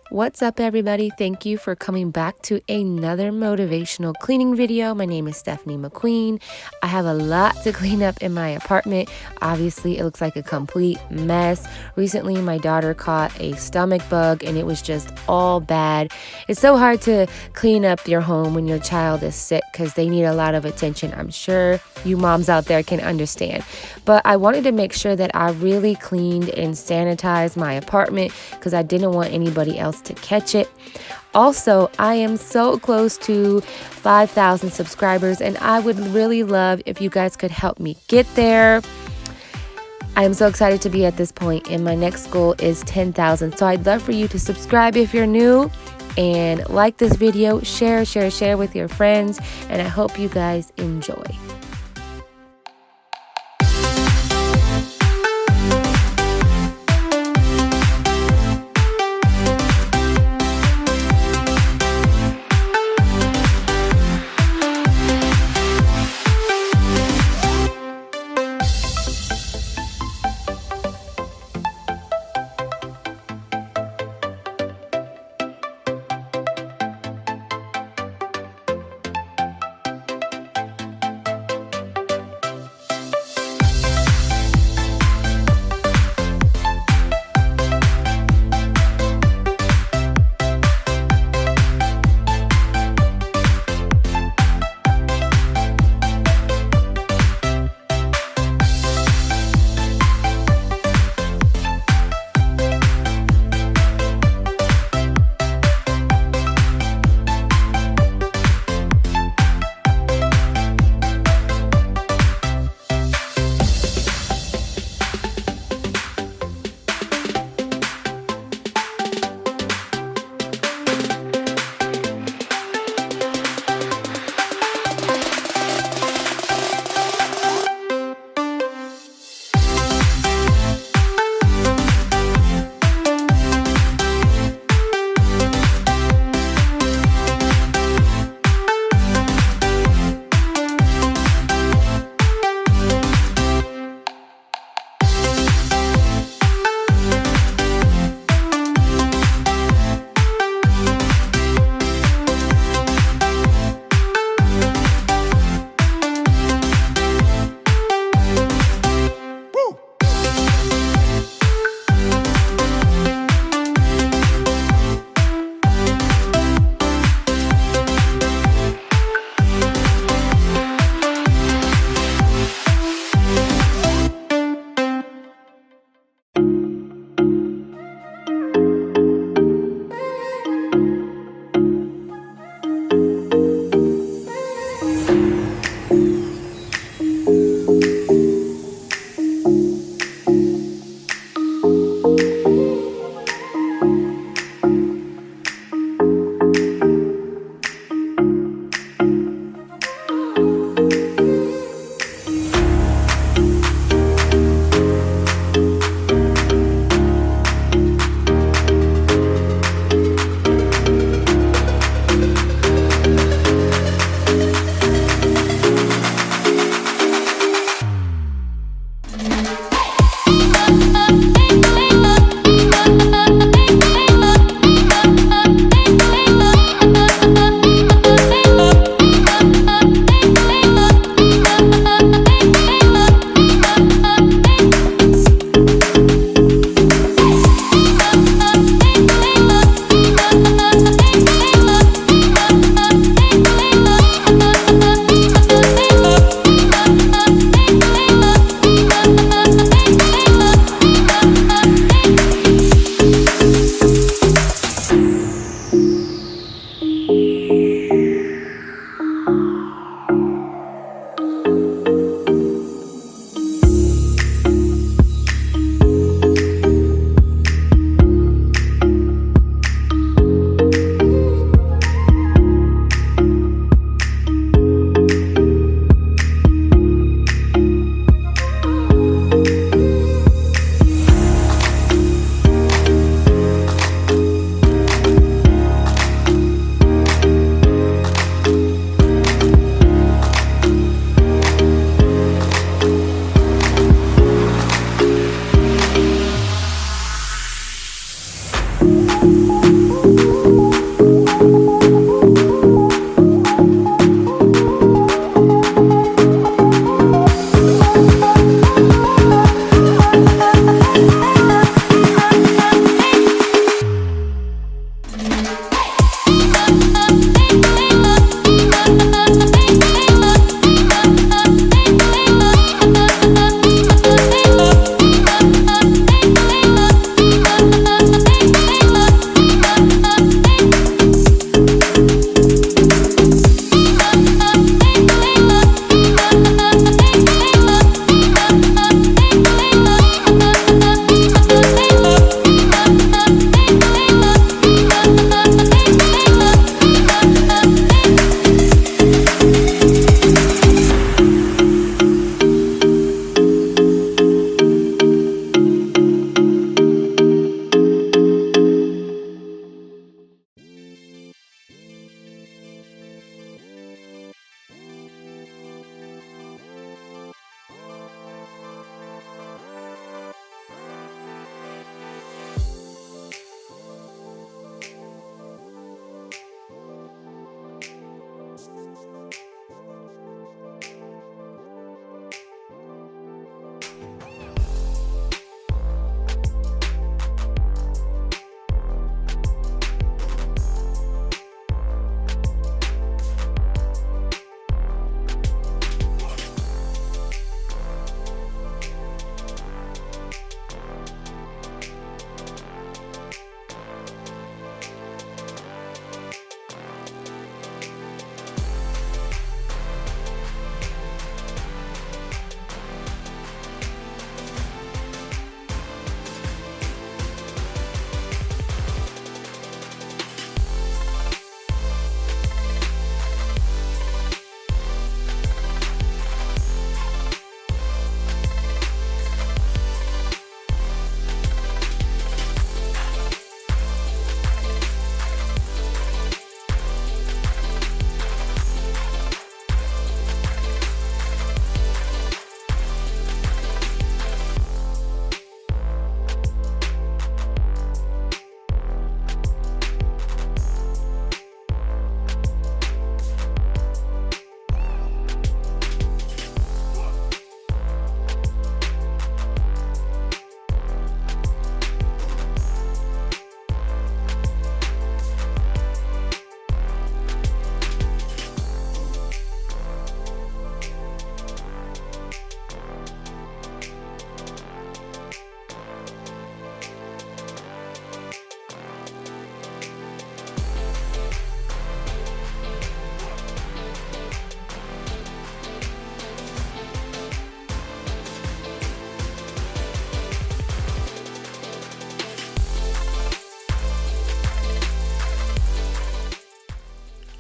What's up, everybody? Thank you for coming back to another motivational cleaning video. My name is Stephanie McQueen. I have a lot to clean up in my apartment. Obviously, it looks like a complete mess. Recently, my daughter caught a stomach bug and it was just all bad. It's so hard to clean up your home when your child is sick because they need a lot of attention. I'm sure you moms out there can understand. But I wanted to make sure that I really cleaned and sanitized my apartment because I didn't want anybody else to catch it. Also, I am so close to 5,000 subscribers and I would really love if you guys could help me get there. I am so excited to be at this point and my next goal is 10,000. So I'd love for you to subscribe if you're new and like this video, share with your friends, and I hope you guys enjoy.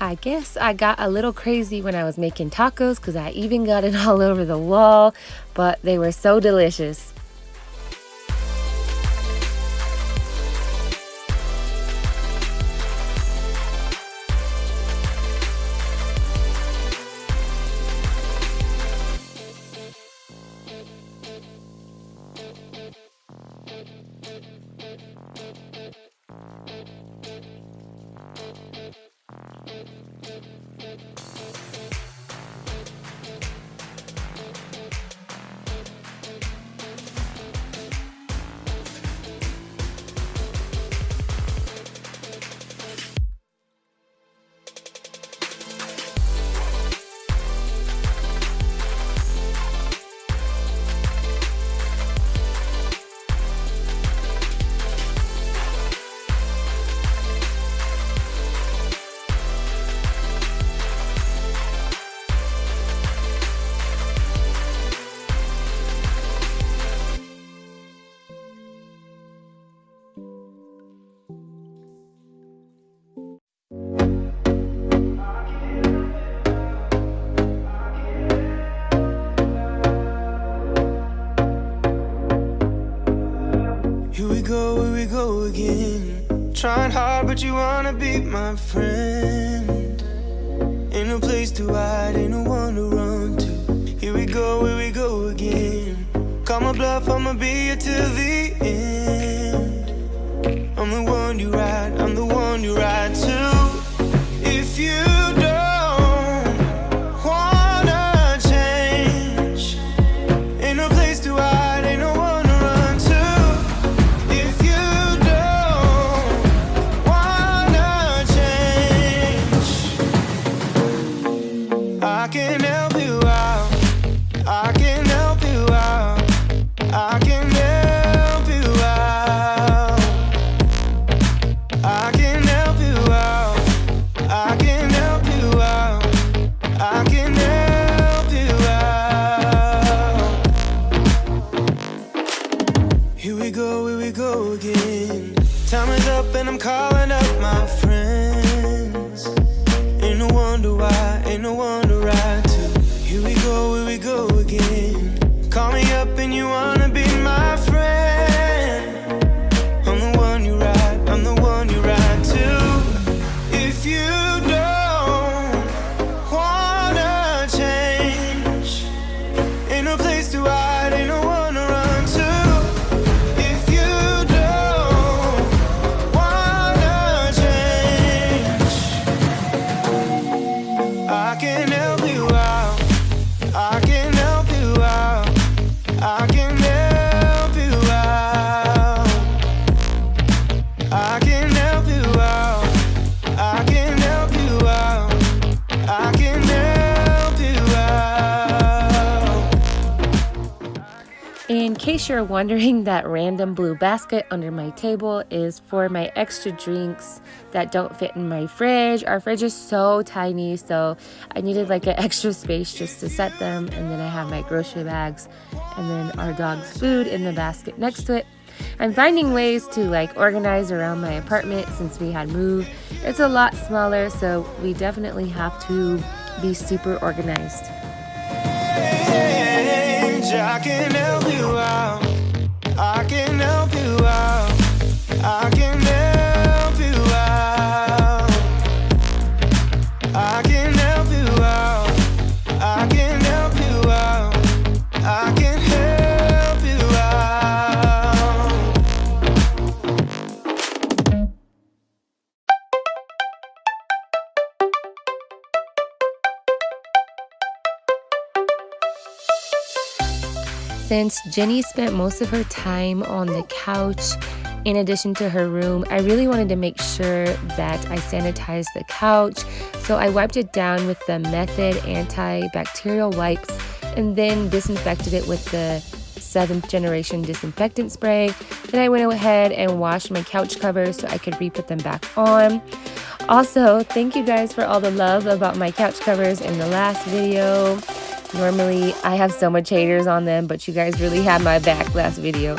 I guess I got a little crazy when I was making tacos because I even got it all over the wall, but they were so delicious. Here we go again. Trying hard, but you wanna be my friend. Ain't no place to hide, ain't no one to run to. Here we go again. Call my bluff, I'ma be here till the end. I'm the one you ride, I'm the one you ride to. If you don't wanna change, ain't no place to hide, ain't no one to run to. If you don't wanna change, I can help you out, I can help you out, I can help you out, I can help you out, I can help you out, I can help you out. Here we go again. Time is up and I'm calling up my friends. Ain't no wonder why, ain't no one to ride to. Here we go again. Call me up and you wanna be my friend. I'm the one you ride, I'm the one you ride to. If you don't wanna change, ain't no place to hide, ain't no one to run to. If you don't wanna change, I can help you out, I can help you out, I can help you out, I can help you out, I can help you out, I can help you out. In case you're wondering, that random blue basket under my table is for my extra drinks that don't fit in my fridge. Our fridge is so tiny, so I needed like an extra space just to set them. And then I have my grocery bags and then our dog's food in the basket next to it. I'm finding ways to like organize around my apartment since we had moved. It's a lot smaller, so we definitely have to be super organized. I can help you out, I can help you out, I can help you out, I can help you out, I can help you out, I can help you out. Since Jenny spent most of her time on the couch in addition to her room, I really wanted to make sure that I sanitized the couch. So I wiped it down with the Method antibacterial wipes and then disinfected it with the 7th generation disinfectant spray. Then I went ahead and washed my couch covers so I could re-put them back on. Also, thank you guys for all the love about my couch covers in the last video. Normally, I have so much haters on them, but you guys really had my back last video.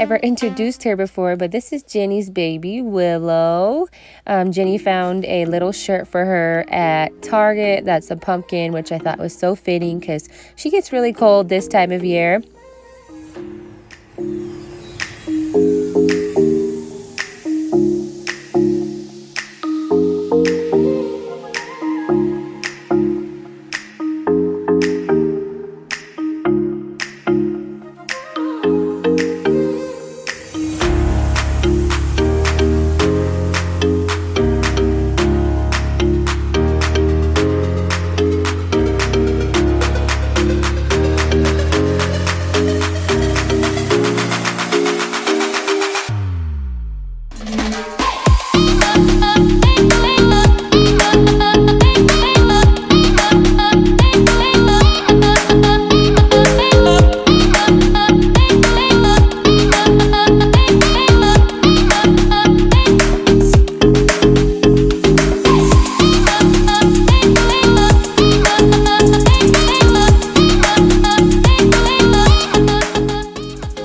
ever introduced her before, but this is Jenny's baby, Willow. Jenny found a little shirt for her at Target. That's a pumpkin, which I thought was so fitting because she gets really cold this time of year.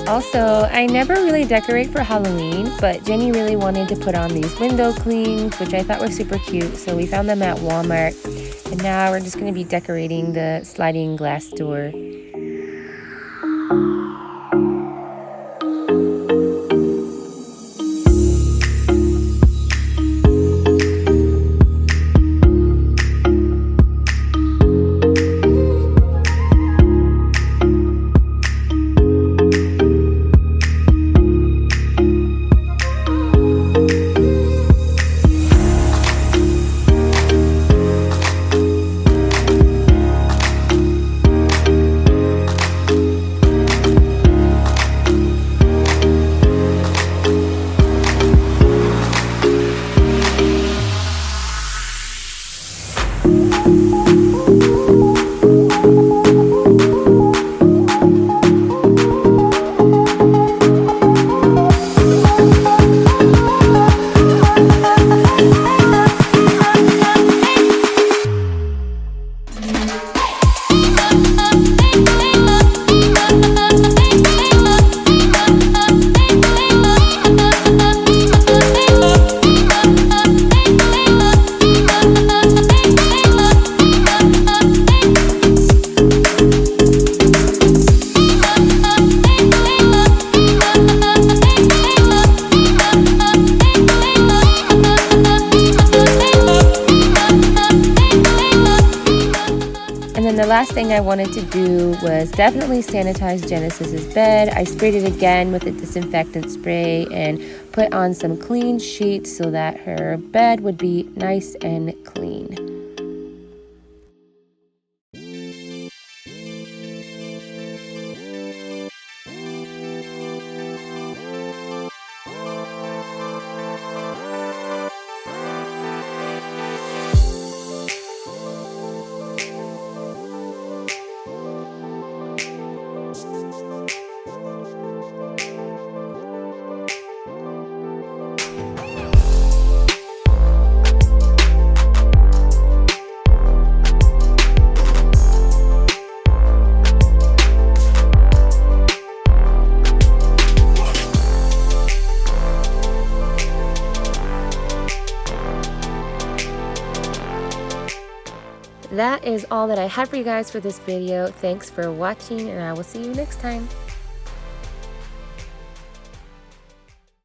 Also, I never really decorate for Halloween, but Jenny really wanted to put on these window clings, which I thought were super cute, so we found them at Walmart. And now we're just going to be decorating the sliding glass door. The last thing I wanted to do was definitely sanitize Genesis's bed. I sprayed it again with a disinfectant spray and put on some clean sheets so that her bed would be nice and clean. That is all that I had for you guys for this video. Thanks for watching, and I will see you next time.